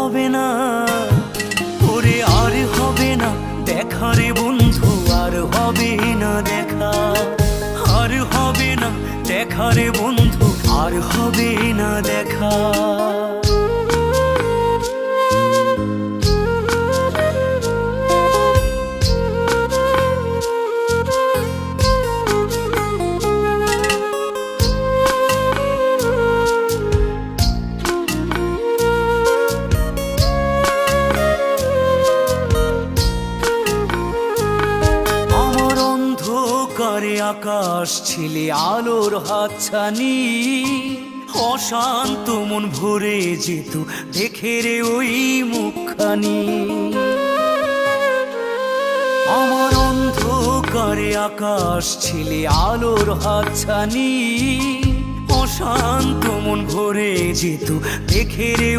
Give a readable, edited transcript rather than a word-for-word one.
হবে না, ওরে আর হবে না দেখা রে বন্ধু, আর হবে না দেখা, আর হবে না দেখা রে বন্ধু, আর হবে না দেখা। করে আকাশ ছিলে আলোর হাতছানি, অশান্ত মন ভরে যেত দেখে রে ওই মুখখানি। আমার অন্ধকারে আকাশ ছিলে আলোর হাতছানি, অশান্ত মন ভরে যেত দেখে রে